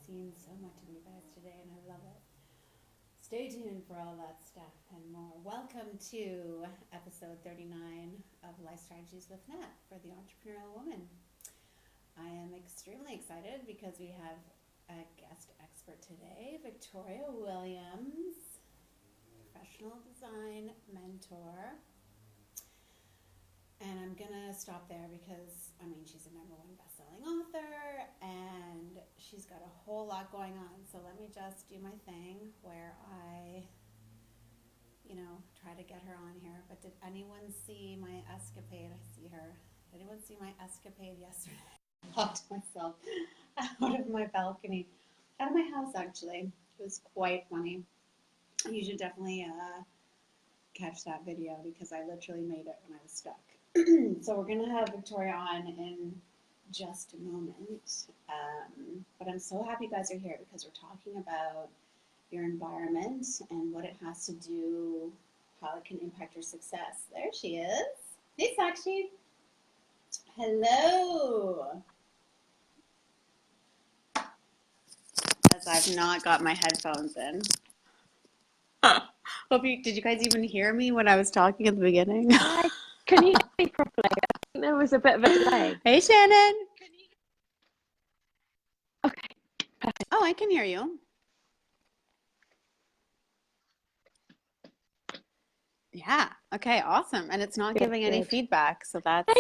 seen so much of you guys today, and I love it. Stay tuned for all that stuff and more. Welcome to episode 39 of Life Strategies with Nat for the Entrepreneurial Woman. I am extremely excited because we have a guest expert today, Victoria Williams, professional design mentor. And I'm going to stop there because, she's a #1 best-selling author and she's got a whole lot going on. So let me just do my thing where I, try to get her on here. But did anyone see my escapade? I see her. Did anyone see my escapade yesterday? I popped myself out of my balcony, out of my house actually. It was quite funny. You should definitely catch that video because I literally made it when I was stuck. So we're going to have Victoria on in just a moment. But I'm so happy you guys are here because we're talking about your environment and what it has to do, how it can impact your success. There she is. Hey, Sakshi. Hello. As I've not got my headphones in. Did you guys even hear me when I was talking at the beginning? Can you hear me properly? I think there was a bit of a delay. Hey, Shannon. Okay. Perfect. Oh, I can hear you. Yeah. Okay. Awesome. And it's not giving any feedback, so that's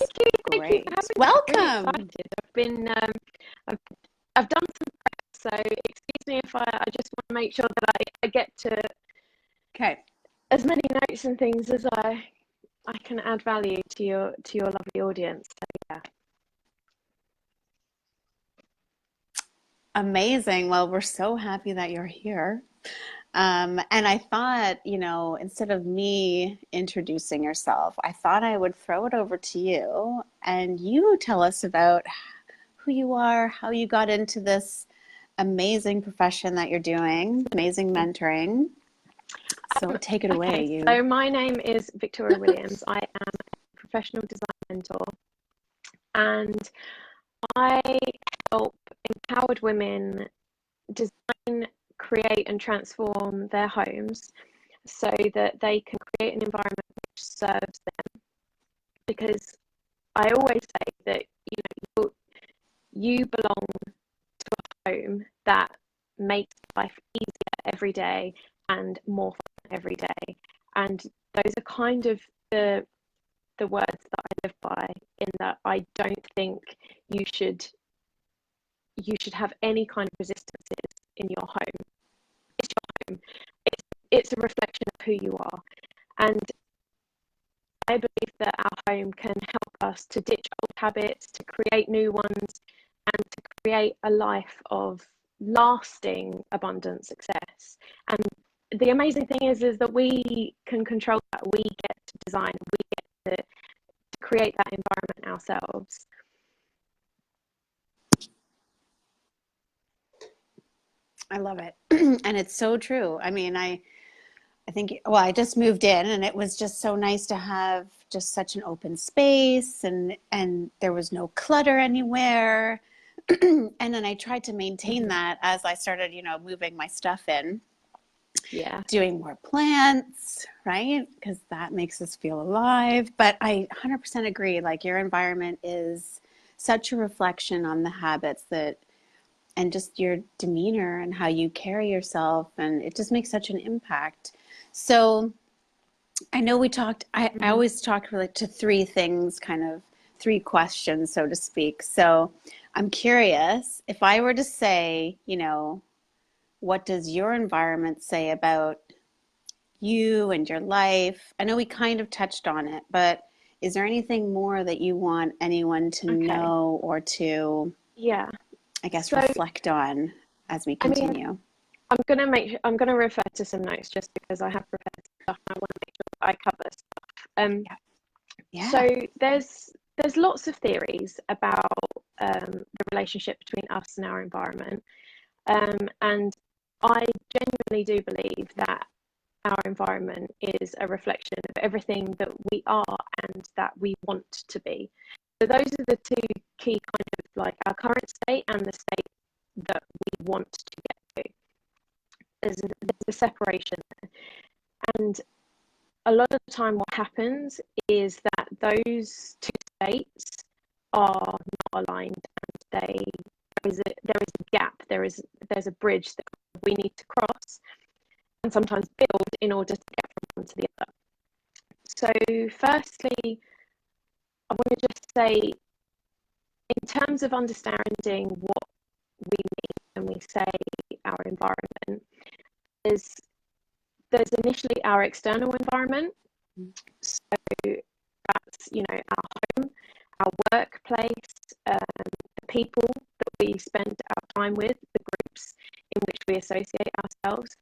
great. Welcome. Really I've done some prep, so excuse me if I just want to make sure that I get to as many notes and things as I can add value to your lovely audience. So yeah. Amazing. Well, we're so happy that you're here. And I thought, instead of me introducing yourself, I thought I would throw it over to you and you tell us about who you are, how you got into this amazing profession that you're doing, amazing mentoring. So take it away. Okay, so my name is Victoria Williams. I am a professional design mentor and I help empowered women design, create and transform their homes so that they can create an environment which serves them. Because I always say that you belong to a home that makes life easier every day and more fun every day. And those are kind of the words that I live by, in that I don't think you should have any kind of resistances in your home. It's your home. It's a reflection of who you are. And I believe that our home can help us to ditch old habits, to create new ones, and to create a life of lasting abundant success. And the amazing thing is that we can control that. We get to design, we get to create that environment ourselves. I love it. And it's so true. I think, I just moved in and it was just so nice to have just such an open space and there was no clutter anywhere. And then I tried to maintain that as I started, moving my stuff in. Yeah. Doing more plants, right? Because that makes us feel alive. But I 100% agree. Like, your environment is such a reflection on the habits and just your demeanor and how you carry yourself. And it just makes such an impact. So I know we talked, I always talk really to three things, kind of three questions, so to speak. So I'm curious, if I were to say, what does your environment say about you and your life? I know we kind of touched on it, but is there anything more that you want anyone to know or to, I guess, reflect on as we continue? I'm going to refer to some notes just because I have prepared stuff and I want to make sure that I cover stuff. So there's lots of theories about the relationship between us and our environment. And I genuinely do believe that our environment is a reflection of everything that we are and that we want to be. So those are the two key kind of like our current state and the state that we want to get to. There's a separation there. And a lot of the time what happens is that those two states are not aligned, and there is a gap, there's a bridge that we need to cross and sometimes build in order to get from one to the other. So firstly, I want to just say, in terms of understanding what we mean when we say our environment, there's initially our external environment. So that's, you know, our home, our workplace, the people that we spend our time with, the groups in which we associate ourselves,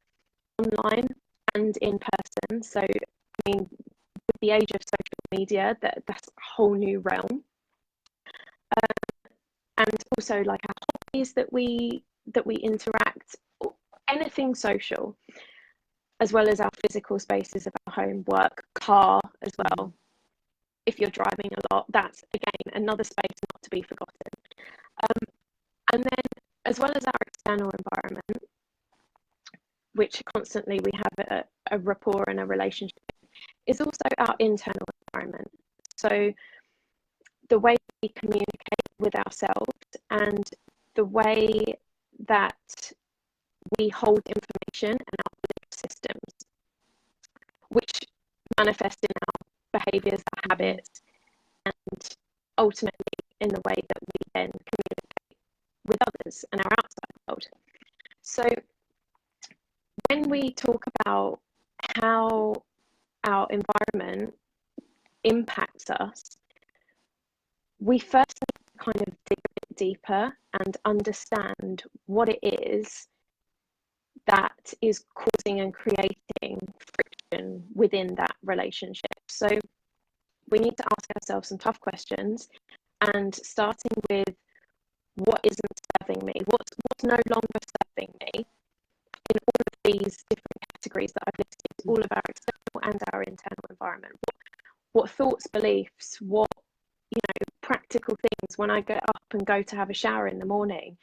online and in person. So, I mean, with the age of social media, that's a whole new realm. And also like our hobbies that we interact, anything social, as well as our physical spaces of our home, work, car as well. If you're driving a lot, that's again another space not to be forgotten. And then, as well as our external environment, which constantly we have a rapport and a relationship, is also our internal environment. So the way we communicate with ourselves and the way that we hold information and our belief systems, which manifest in our behaviours, our habits, and ultimately in the way that we then communicate with others and our outside world. So when we talk about how our environment impacts us, we first need to kind of dig a bit deeper and understand what it is that is causing and creating friction within that relationship. So we need to ask ourselves some tough questions, and starting with what isn't serving me, what's no longer serving me in all of these different categories that I've listed, all of our external and our internal environment. What thoughts, beliefs, what, you know, practical things when I get up and go to have a shower in the morning,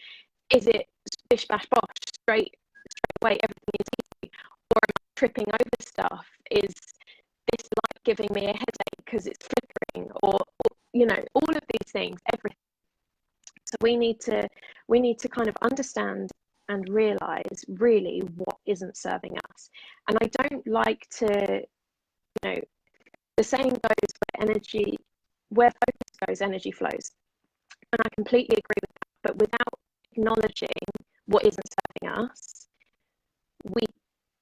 is it bish bash bosh, straight away, everything is easy, or am I tripping over stuff? Is this light giving me a headache because it's flickering, or you know, all of these things, everything. So we need to kind of understand and realize really what isn't serving us. And I don't like to, you know, the saying goes, where focus goes, energy flows. And I completely agree with that. But without acknowledging what isn't serving us, we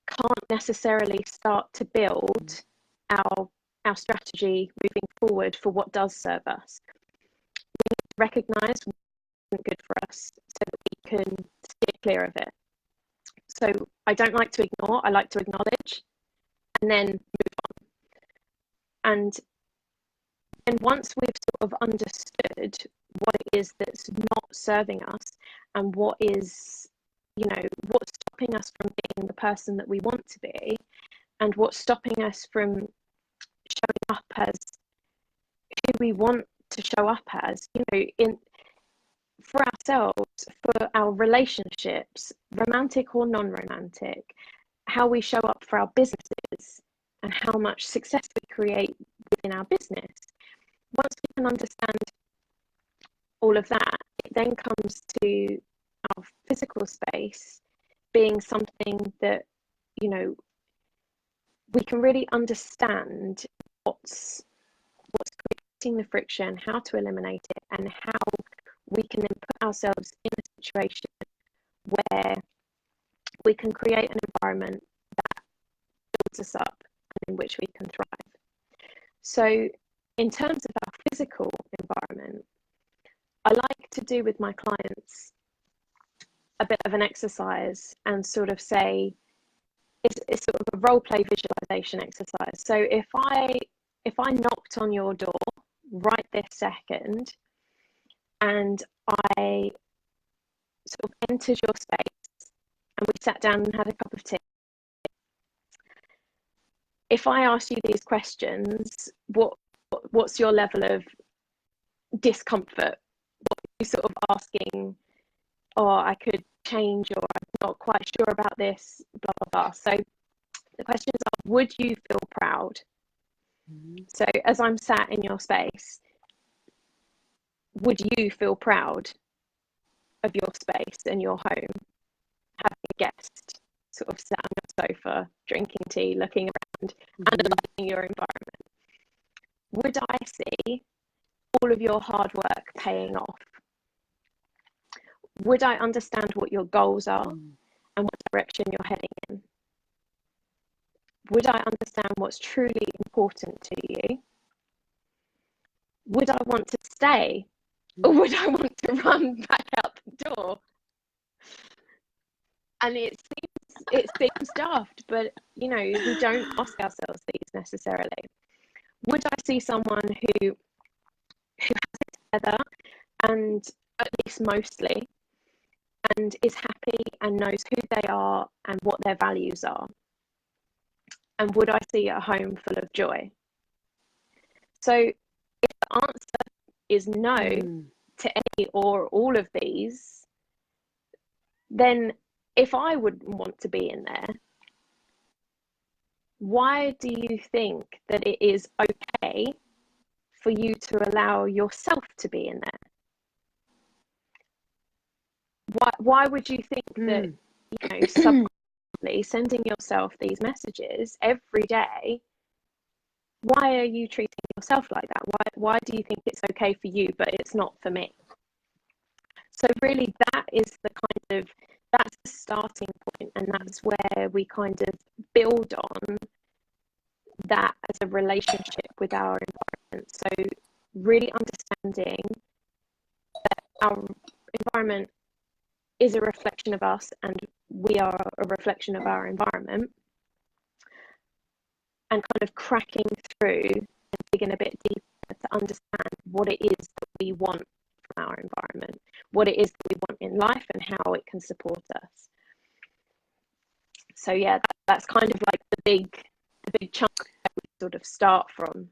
can't necessarily start to build our strategy moving forward for what does serve us. We need to recognise what isn't good for us so that we can steer clear of it. So I don't like to ignore, I like to acknowledge and then move on. And once we've sort of understood what it is that's not serving us and what is, you know, what's stopping us from being the person that we want to be, and what's stopping us from showing up as who we want to show up as, you know, for ourselves, for our relationships, romantic or non-romantic, how we show up for our businesses and how much success we create within our business. Once we can understand all of that, it then comes to our physical space being something that, you know, we can really understand what's creating the friction, how to eliminate it, and how we can then put ourselves in a situation where we can create an environment that builds us up and in which we can thrive. So in terms of our physical environment, I like to do with my clients a bit of an exercise and sort of say, it's sort of a role play visualization exercise. So if I knocked on your door right this second and I sort of entered your space and we sat down and had a cup of tea, if I asked you these questions, what's your level of discomfort? What are you sort of asking or I could change, or I'm not quite sure about this, blah, blah, blah. So the questions are, would you feel proud? Mm-hmm. So as I'm sat in your space, would you feel proud of your space and your home, having a guest sort of sat on your sofa, drinking tea, looking around, analysing your environment? Would I see all of your hard work paying off? Would I understand what your goals are and what direction you're heading in? Would I understand what's truly important to you? Would I want to stay, or would I want to run back out the door? And it seems daft, but you know, we don't ask ourselves these necessarily. Would I see someone who has it together, and at least mostly, and is happy and knows who they are and what their values are? And would I see a home full of joy? So if the answer is no to any or all of these, then if I would want to be in there, why do you think that it is okay for you to allow yourself to be in there? Why would you think that, you know, subconsciously sending yourself these messages every day, why are you treating yourself like that? Why do you think it's okay for you, but it's not for me? So really that is that's the starting point, and that's where we kind of build on that as a relationship with our environment. So really understanding that our environment is a reflection of us and we are a reflection of our environment, and kind of cracking through and digging a bit deeper to understand what it is that we want from our environment, what it is that we want in life, and how it can support us. So yeah, that's kind of like the big chunk that we sort of start from.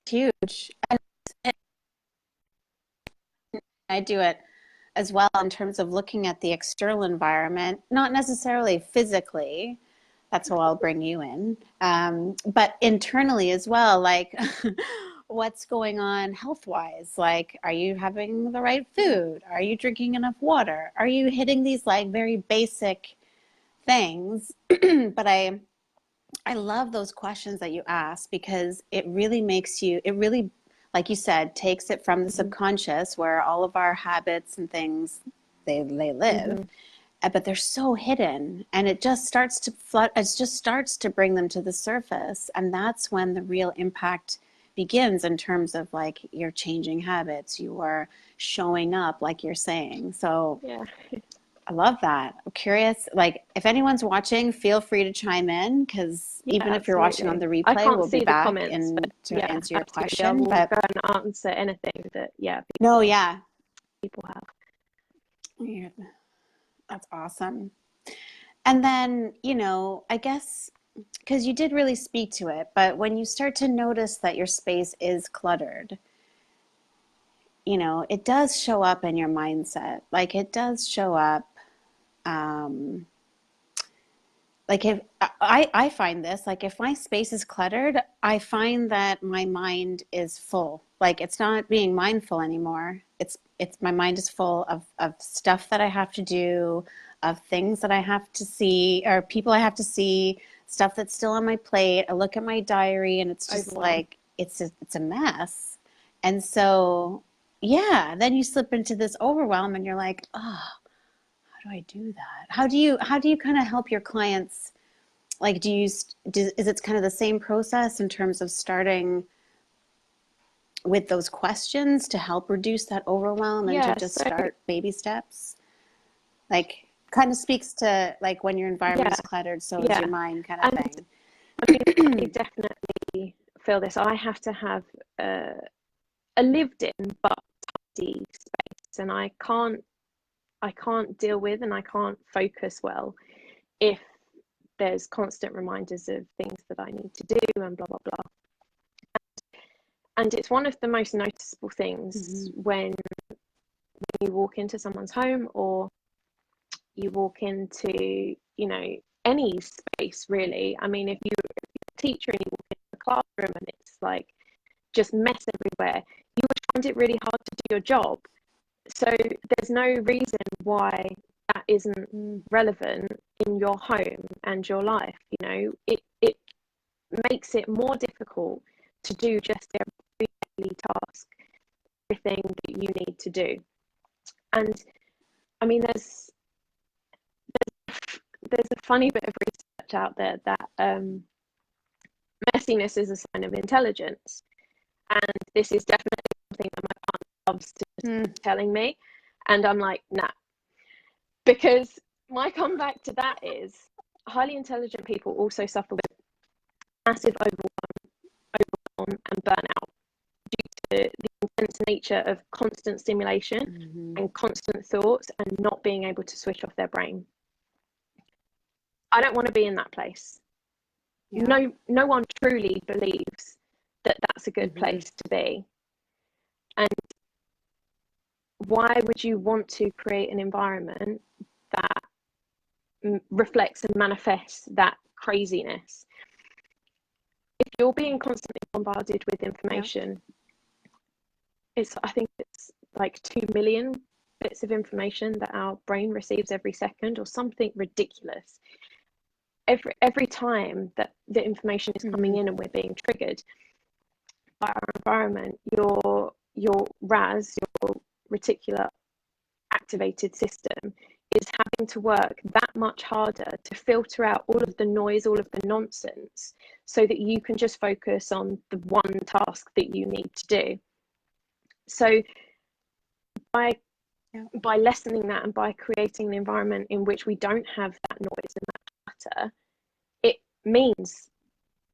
Huge. And I do it as well in terms of looking at the external environment, not necessarily physically. That's how I'll bring you in, but internally as well. Like, what's going on health-wise? Like, are you having the right food? Are you drinking enough water? Are you hitting these like very basic things? But I love those questions that you ask, because it really makes you, it really, like you said, takes it from the subconscious where all of our habits and things, they live, but they're so hidden, and it just starts to flood, it just starts to bring them to the surface. And that's when the real impact begins, in terms of like you're changing habits, you are showing up like you're saying. So Yeah. I love that. I'm curious, like, if anyone's watching, feel free to chime in, because even if you're watching on the Absolutely. I replay, can't we'll be see the back comments, but to yeah, answer your absolutely. I question. will But go and answer anything that no, yeah, people have. yeah, that's awesome. And then, you know, I guess, because you did really speak to it, but when you start to notice that your space is cluttered, you know, it does show up in your mindset. Like, it does show up. Um, like, if I find this, like, if my space is cluttered, I find that my mind is full. Like, it's not being mindful anymore. It's my mind is full of stuff that I have to do, of things that I have to see, or people I have to see, stuff that's still on my plate. I look at my diary and it's just Overwhelm. like it's a mess. And so, yeah, then you slip into this overwhelm and you're like, oh, how do I do that? How do you kind of help your clients? Like, is it kind of the same process in terms of starting with those questions to help reduce that overwhelm, and to Yeah, just so start baby steps? Like, kind of speaks to like when your environment yeah, is cluttered, so is yeah. your mind, kind of And thing. I mean, I definitely feel this. I have to have a lived in but tidy space, and I can't deal with, and I can't focus well if there's constant reminders of things that I need to do and blah blah blah. And it's one of the most noticeable things when you walk into someone's home, or you walk into, you know, any space really. I mean, if you're a teacher and you walk into the classroom and it's like just mess everywhere, you would find it really hard to do your job. So there's no reason why that isn't relevant in your home and your life. You know, it makes it more difficult to do just every daily task, everything that you need to do. And I mean, there's a funny bit of research out there that messiness is a sign of intelligence, and this is definitely something that my partner loves to telling me, and I'm like, nah, because my comeback to that is highly intelligent people also suffer with massive overwhelm and burnout due to the intense nature of constant stimulation and constant thoughts and not being able to switch off their brain. I don't want to be in that place. No one truly believes that that's a good place to be. And why would you want to create an environment that reflects and manifests that craziness? If you're being constantly bombarded with information, I think it's like 2 million bits of information that our brain receives every second, or something ridiculous. Every time that the information is coming in and we're being triggered by our environment, your RAS, your reticular activated system, is having to work that much harder to filter out all of the noise, all of the nonsense, so that you can just focus on the one task that you need to do. So by lessening that, and by creating an environment in which we don't have that noise and that clutter, it means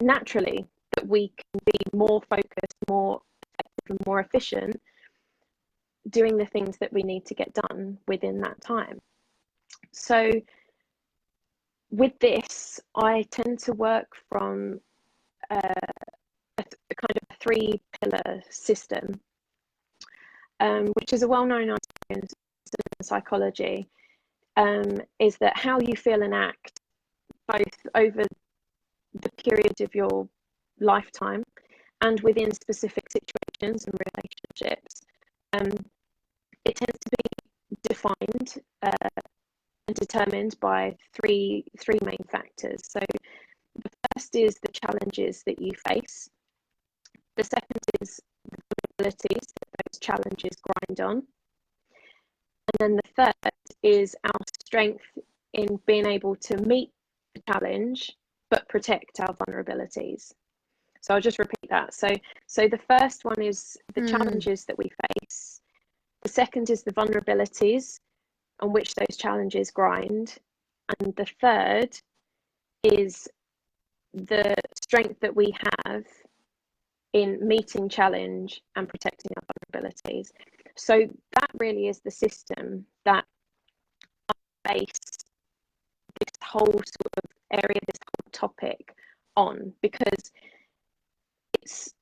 naturally that we can be more focused, more effective, and more efficient doing the things that we need to get done within that time. So with this, I tend to work from a kind of a 3-pillar system, which is a well-known idea in psychology, is that how you feel and act both over the period of your lifetime and within specific situations and relationships, it tends to be defined and determined by three main factors. So the first is the challenges that you face. The second is the vulnerabilities that those challenges grind on. And then the third is our strength in being able to meet the challenge but protect our vulnerabilities. So I'll just repeat that. So the first one is the challenges that we face. The second is the vulnerabilities on which those challenges grind. And the third is the strength that we have in meeting challenge and protecting our vulnerabilities. So that really is the system that I base this whole sort of area, this whole topic on, because it's,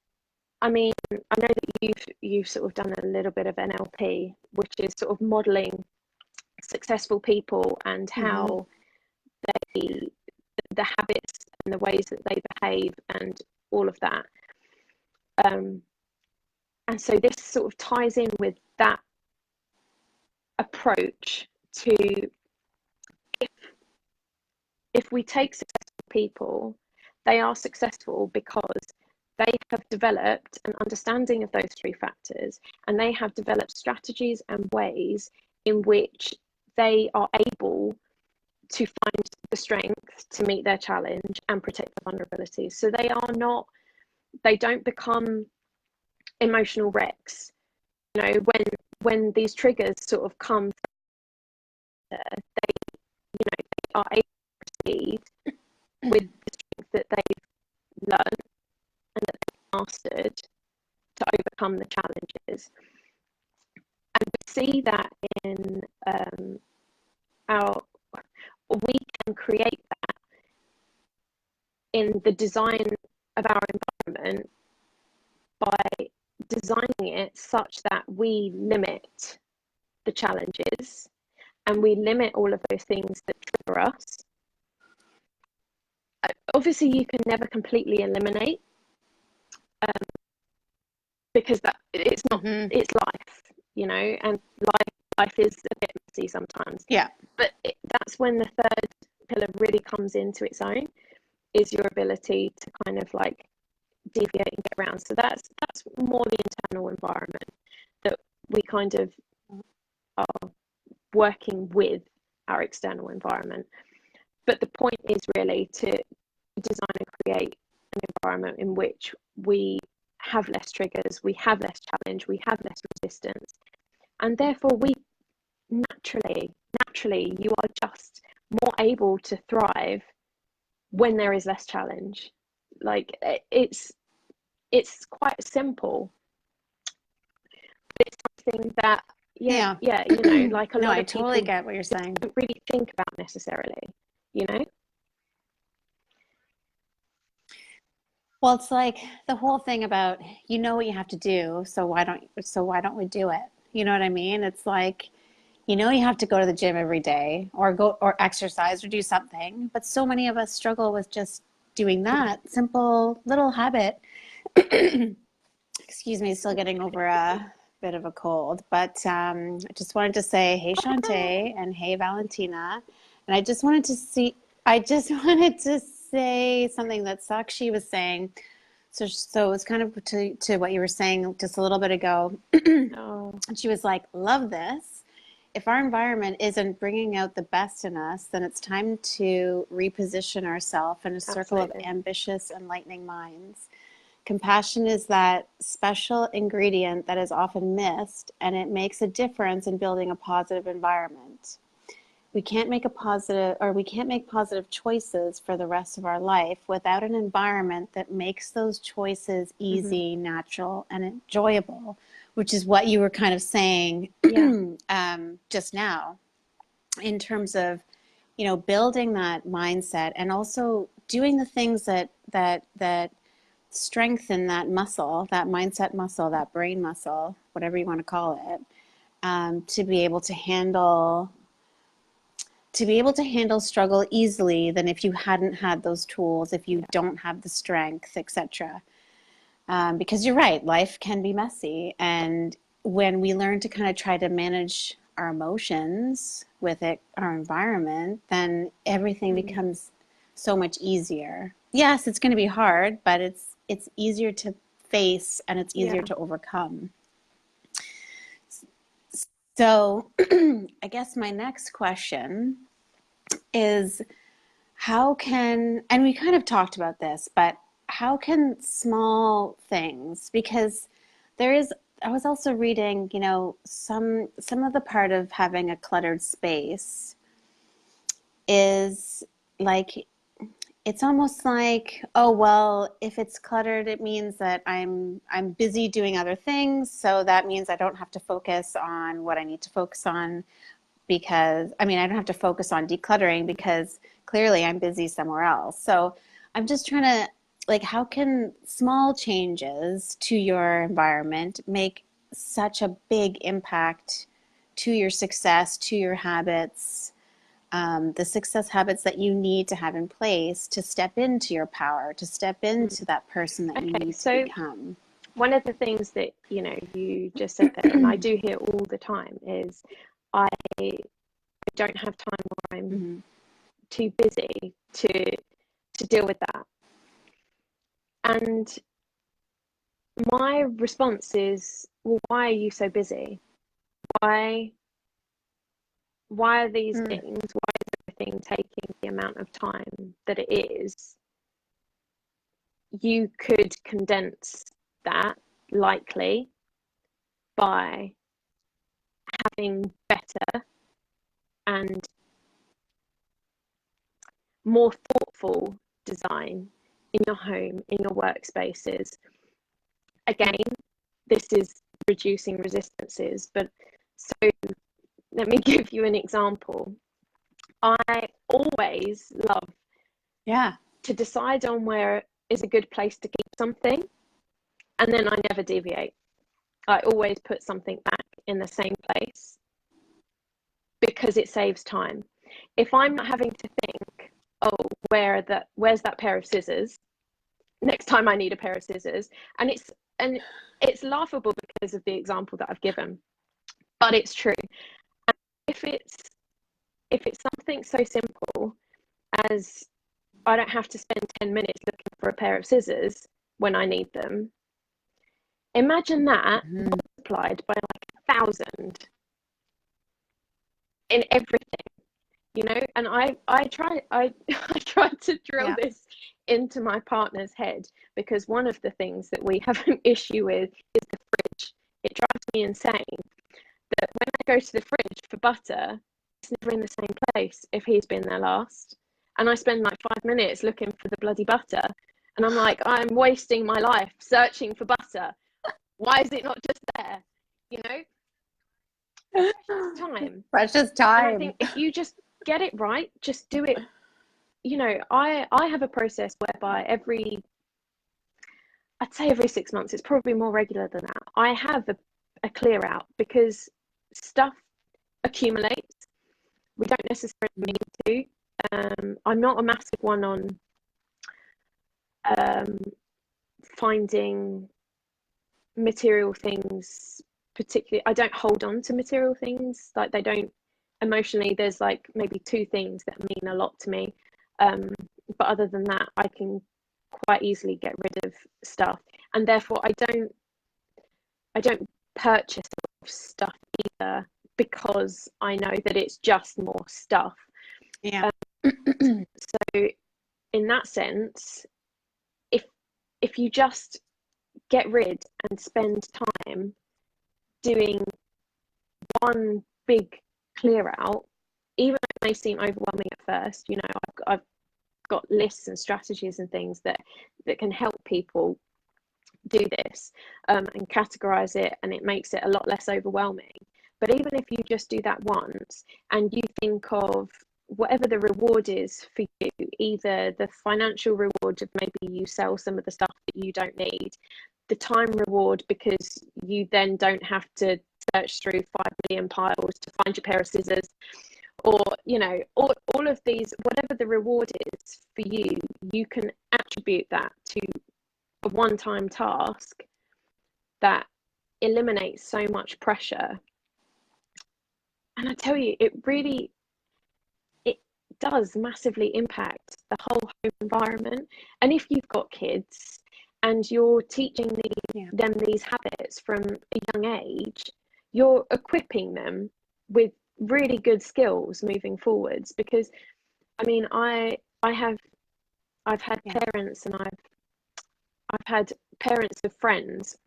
I mean, I know that you've sort of done a little bit of NLP, which is sort of modeling successful people and how the habits and the ways that they behave and all of that. And so this sort of ties in with that approach to, if we take successful people, they are successful because they have developed an understanding of those 3 factors, and they have developed strategies and ways in which they are able to find the strength to meet their challenge and protect their vulnerabilities. So they don't become emotional wrecks. You know, when these triggers sort of come, they are able to proceed with the strength that they've learned and that they've mastered to overcome the challenges. And we see that in we can create that in the design of our environment by designing it such that we limit the challenges and we limit all of those things that trigger us. Obviously, you can never completely eliminate, because that it's not, it's life, you know, and life is a bit messy sometimes. Yeah. But that's when the third pillar really comes into its own, is your ability to kind of like deviate and get around. So that's more the internal environment that we kind of are working with our external environment. But the point is really to design and create an environment in which we have less triggers, we have less challenge, we have less resistance, and therefore we naturally you are just more able to thrive when there is less challenge. Like, it's quite simple, but it's something that you know, like a No, lot I of totally people get what you're saying. don't really think about necessarily, you know. Well, it's like the whole thing about, you know what you have to do, so why don't we do it? You know what I mean? It's like, you know you have to go to the gym every day or go or exercise or do something, but so many of us struggle with just doing that simple little habit. Excuse me, still getting over a bit of a cold, but I just wanted to say, hey Shantae and hey Valentina, and I just wanted to say something that Sakshi was saying. So it's kind of to what you were saying just a little bit ago. Oh, And she was like, love this. If our environment isn't bringing out the best in us, then it's time to reposition ourselves in a circle of absolutely. ambitious, enlightening minds. Compassion is that special ingredient that is often missed, and it makes a difference in building a positive environment. We can't make positive choices for the rest of our life without an environment that makes those choices easy, natural, and enjoyable, which is what you were kind of saying just now, in terms of, building that mindset and also doing the things that strengthen that muscle, that mindset muscle, that brain muscle, whatever you want to call it, to be able to handle struggle easily than if you hadn't had those tools, if you don't have the strength, etc. Because you're right, life can be messy, and when we learn to kind of try to manage our emotions with it, our environment, then everything becomes so much easier. Yes, it's going to be hard, but it's easier to face and it's easier to overcome. So I guess my next question is, how can, and we kind of talked about this, but how can small things, because there is, I was also reading, some of the part of having a cluttered space is like, it's almost like, oh well, if it's cluttered, it means that I'm busy doing other things, so that means I don't have to focus on what I need to focus on, because I mean, I don't have to focus on decluttering because clearly I'm busy somewhere else. So I'm just trying to, like, how can small changes to your environment make such a big impact to your success, to your habits, the success habits that you need to have in place to step into your power, to step into that person that you Okay, need to so become? one of the things that, you know, you just said there, and I do hear all the time, is I don't have time, or I'm Mm-hmm. too busy to deal with that. And my response is, well, why are you so busy? Why are these Mm. things, why is everything taking the amount of time that it is? You could condense that likely by having better and more thoughtful design in your home, in your workspaces. Again, this is reducing resistances, but so let me give you an example. I always love Yeah. to decide on where is a good place to keep something, and then I never deviate. I always put something back in the same place because it saves time. If I'm not having to think, oh, where's that pair of scissors next time I need a pair of scissors, and it's laughable because of the example that I've given, but it's true. And if it's something so simple as I don't have to spend 10 minutes looking for a pair of scissors when I need them, imagine that multiplied by like 1,000 in everything, you know. And I tried to drill this into my partner's head, because one of the things that we have an issue with is the fridge. It drives me insane that when I go to the fridge for butter, it's never in the same place if he's been there last, and I spend like 5 minutes looking for the bloody butter, and I'm like, I'm wasting my life searching for butter. Why is it not just there? You know, precious time. Precious time. And I think if you just get it right, just do it. You know, I have a process whereby I'd say every 6 months, it's probably more regular than that, I have a clear out, because stuff accumulates. We don't necessarily need to. I'm not a massive one on finding material things particularly. I don't hold on to material things, like they don't emotionally. There's like maybe 2 things that mean a lot to me, but other than that, I can quite easily get rid of stuff, and therefore I don't purchase stuff either, because I know that it's just more stuff. So in that sense, if you just get rid and spend time doing one big clear out, even though it may seem overwhelming at first, you know, I've got lists and strategies and things that can help people do this, and categorize it, and it makes it a lot less overwhelming. But even if you just do that once, and you think of whatever the reward is for you, either the financial reward of maybe you sell some of the stuff that you don't need, the time reward because you then don't have to search through 5 million piles to find your pair of scissors, or you know, all of these, whatever the reward is for you, you can attribute that to a one-time task that eliminates so much pressure. And I tell you, it does massively impact the whole home environment. And if you've got kids and you're teaching them these habits from a young age, you're equipping them with really good skills moving forwards. Because I mean, I've had parents, and I've had parents of friends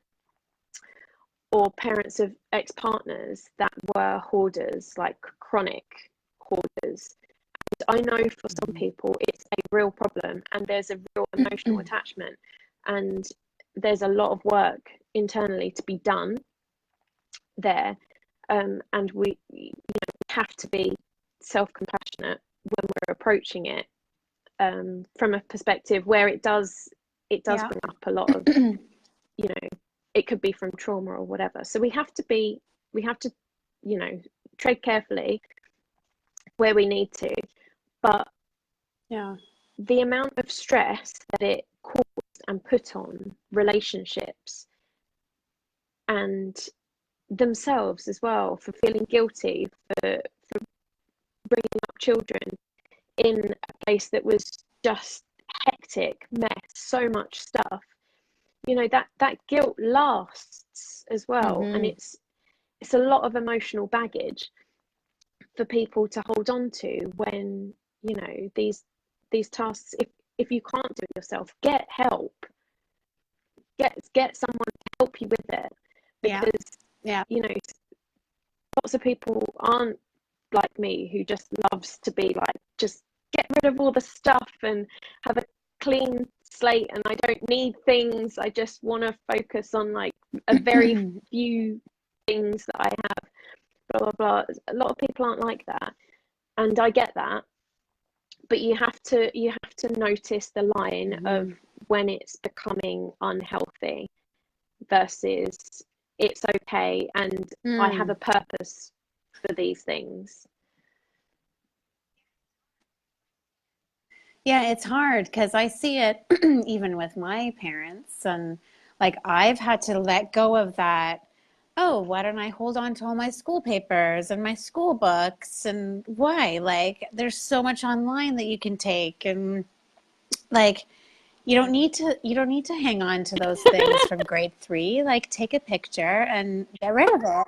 or parents of ex-partners that were hoarders, like chronic hoarders. I know for some people it's a real problem, and there's a real emotional attachment, and there's a lot of work internally to be done there, and we have to be self-compassionate when we're approaching it, from a perspective where it does bring up a lot of you know, it could be from trauma or whatever. So we have to you know, tread carefully where we need to. But the amount of stress that it caused and put on relationships and themselves as well, for feeling guilty for bringing up children in a place that was just hectic mess, so much stuff, you know, that guilt lasts as well. And it's a lot of emotional baggage for people to hold on to when, you know, these tasks, if you can't do it yourself, get help, get someone to help you with it, because you know, lots of people aren't like me, who just loves to be like, just get rid of all the stuff and have a clean slate, and I don't need things, I just want to focus on like a very few things that I have, blah blah blah. A lot of people aren't like that, and I get that, but you have to notice the line of when it's becoming unhealthy versus it's okay and I have a Mm. purpose for these things. Yeah, it's hard because I see it even with my parents, and like I've had to let go of that. Oh, why don't I hold on to all my school papers and my school books? And why? Like, there's so much online that you can take, and like, you don't need to hang on to those things from grade three. Like, take a picture and get rid of it.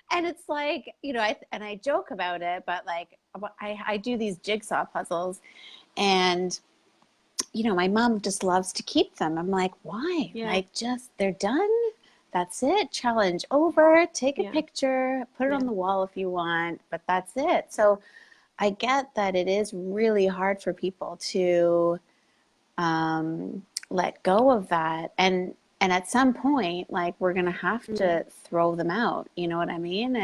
And it's like, I joke about it, but like, I do these jigsaw puzzles, and my mom just loves to keep them. I'm like, why? Yeah, Like, just they're done. That's it. Challenge over. Take a yeah, picture, put it yeah, on the wall if you want, but that's it. So I get that it is really hard for people to let go of that. And at some point, like, we're gonna have mm, to throw them out. You know what I mean?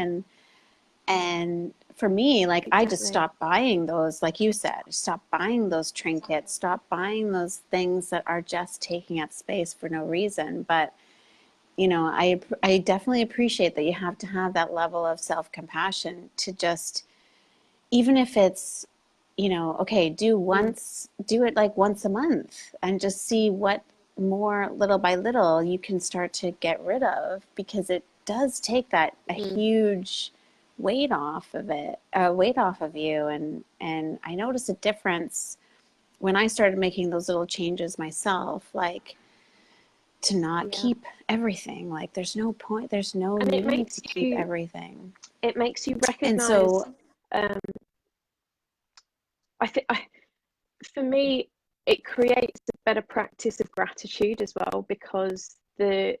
And for me, like, I just exactly. stopped buying those, like you said, stop buying those trinkets, stop buying those things that are just taking up space for no reason. But, I definitely appreciate that you have to have that level of self-compassion to just, even if it's, okay, Mm, do it like once a month and just see what more little by little you can start to get rid of, because it does take that a mm, huge weight off of you. And I noticed a difference when I started making those little changes myself, like to not yeah. keep everything. Like, there's no point, there's no And need to keep everything. it makes you And recognize, so, um, I think for me, it creates a better practice of gratitude as well, because the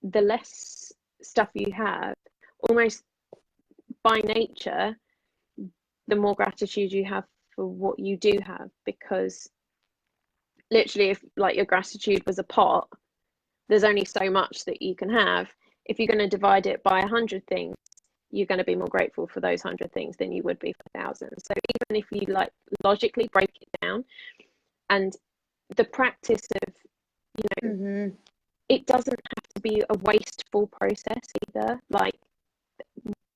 less stuff you have, almost by nature, the more gratitude you have for what you do have. Because literally, if like your gratitude was a pot, there's only so much that you can have. If you're going to divide it by 100 things, you're going to be more grateful for those 100 things than you would be for 1,000. So even if you like logically break it down, and the practice of, you know, mhm, it doesn't have to be a wasteful process either. Like,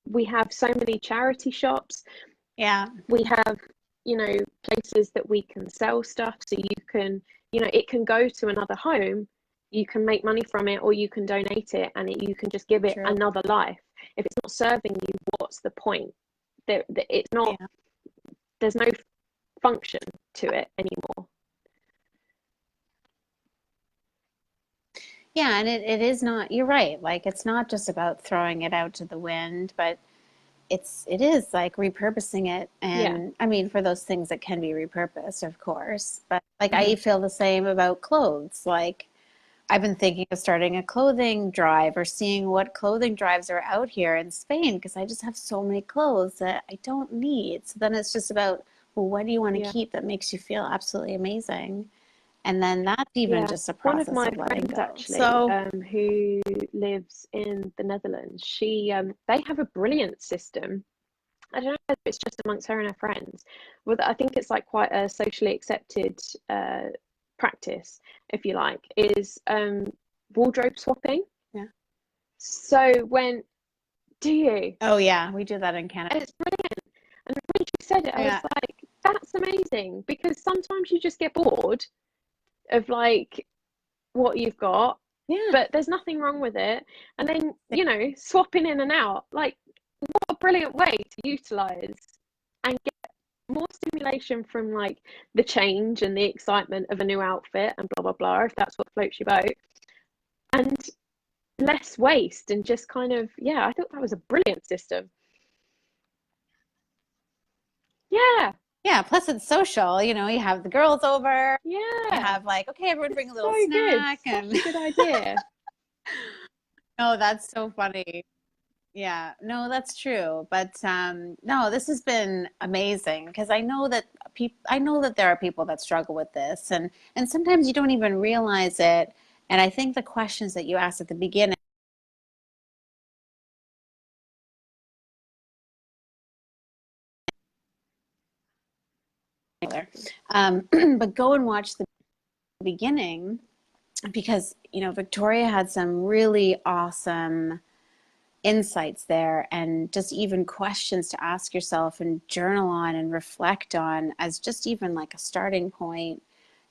we have so many charity shops, yeah. we have, places that we can sell stuff, so you can, it can go to another home, you can make money from it, or you can donate it, and you can just give it True. another life. If it's not serving you, what's the point? It's not, Yeah. there's no function to it anymore. Yeah, and it is not, you're right. Like, it's not just about throwing it out to the wind, but it is like repurposing it. Yeah. And I mean, for those things that can be repurposed, of course. But like, I Hmm. feel the same about clothes. Like, I've been thinking of starting a clothing drive or seeing what clothing drives are out here in Spain, because I just have so many clothes that I don't need. So then it's just about, well, what do you want to Yeah. keep that makes you feel absolutely amazing? And then that's even Yeah. just a One of process my of letting friends go. actually, So, who lives in the Netherlands, they have a brilliant system. I don't know if it's just amongst her and her friends. Well, I think it's like quite a socially accepted uh, practice, if you like, is wardrobe swapping. yeah. So when do you? Oh, yeah, we do that in Canada. And it's brilliant. And when she said it, I was Yeah. like, that's amazing, because sometimes you just get bored of like what you've got, Yeah. but there's nothing wrong with it. And then, swapping in and out, like, what a brilliant way to utilize and get more stimulation from like the change and the excitement of a new outfit and blah blah blah, if that's what floats your boat, and less waste, and just kind of, yeah, I thought that was a brilliant system. Yeah, Yeah. Plus, it's social. You have the girls over. You yeah, have like, okay, everyone bring a it's little so good, snack. such And a good idea. oh, that's so funny. Yeah, no, that's true. But no, this has been amazing, because I know that there are people that struggle with this, and sometimes you don't even realize it. And I think the questions that you asked at the beginning, but go and watch the beginning, because, Victoria had some really awesome insights there, and just even questions to ask yourself and journal on and reflect on as just even like a starting point.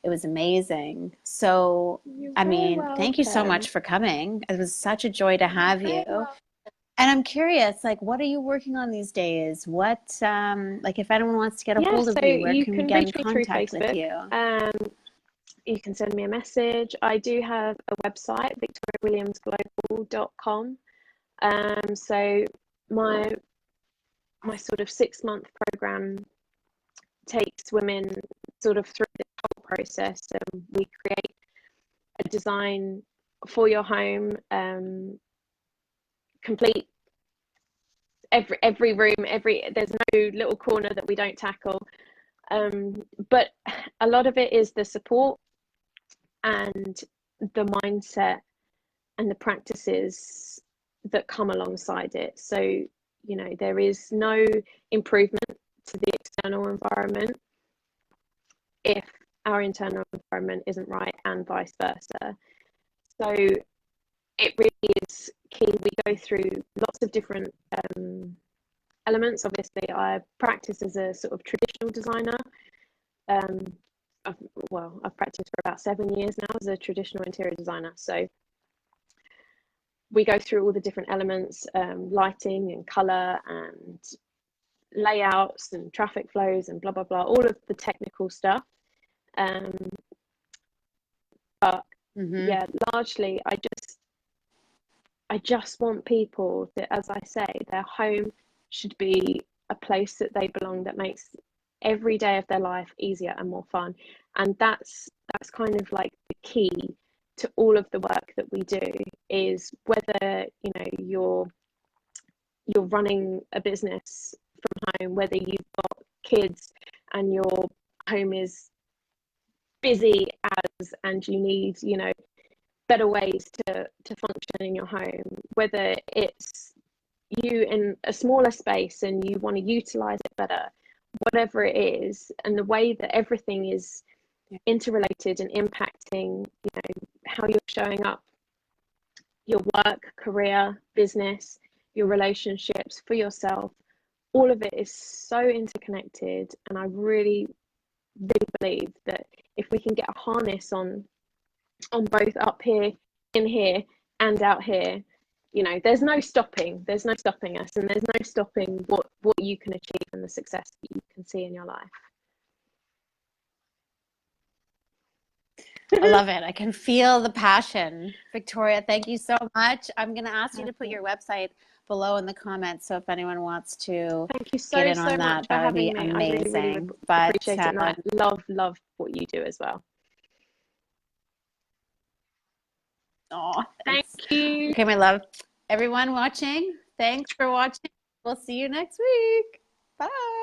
It was amazing. So, You're I very mean, thank you so welcome. much for coming. It was such a joy to You're have you. very welcome. And I'm curious, like, what are you working on these days? What, like, if anyone wants to get a Yeah, hold of so you, where you can we can get in reach me through contact with Facebook. you? You can send me a message. I do have a website, victoriawilliamsglobal.com. So my my sort of 6 month program takes women sort of through the whole process. We create a design for your home, complete every room, there's no little corner that we don't tackle. But a lot of it is the support and the mindset and the practices that come alongside it. So, there is no improvement to the external environment if our internal environment isn't right, and vice versa. So it really is key. We go through lots of different elements. Obviously, I practice as a sort of traditional designer. Um, I've practiced for about 7 years now as a traditional interior designer. So we go through all the different elements, lighting and color and layouts and traffic flows and blah blah blah, all of the technical stuff. Um, but Mm-hmm. yeah, largely I just want people that, as I say, their home should be a place that they belong, that makes every day of their life easier and more fun. And that's kind of like the key to all of the work that we do, is whether you're running a business from home, whether you've got kids and your home is busy as, and you need better ways to function in your home, whether it's you in a smaller space and you want to utilize it better, whatever it is, and the way that everything is interrelated and impacting how you're showing up, your work, career, business, your relationships, for yourself, all of it is so interconnected. And I really really believe that if we can get a harness on both up here, in here, and out here, there's no stopping us, and there's no stopping what you can achieve and the success that you can see in your life. I love it. I can feel the passion. Victoria, thank you so much. I'm going to ask you to put Perfect. your website below in the comments. So if anyone wants to Thank you get so in so on much that, for that would be having me. I really really amazing. But, appreciate it, and I love what you do as well. oh, Thank thanks. you. Okay, my love. Everyone watching, thanks for watching. We'll see you next week. Bye.